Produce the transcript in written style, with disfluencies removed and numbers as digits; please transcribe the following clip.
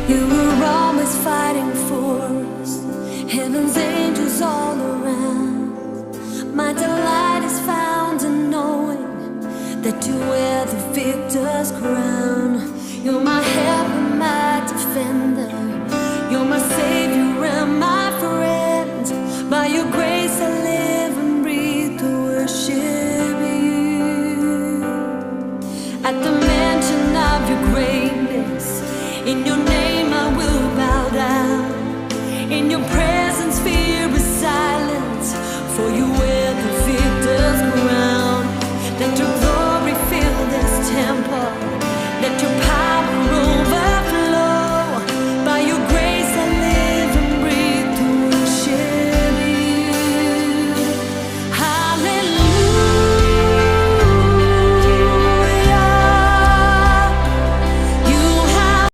You were always fighting for us, heaven's angels all around. My delight is found in knowing that you wear the victor's crown. You're my help and my defender, you're my savior and my friend. By your grace I live and breathe to worship you. At the mention of your greatness, in your name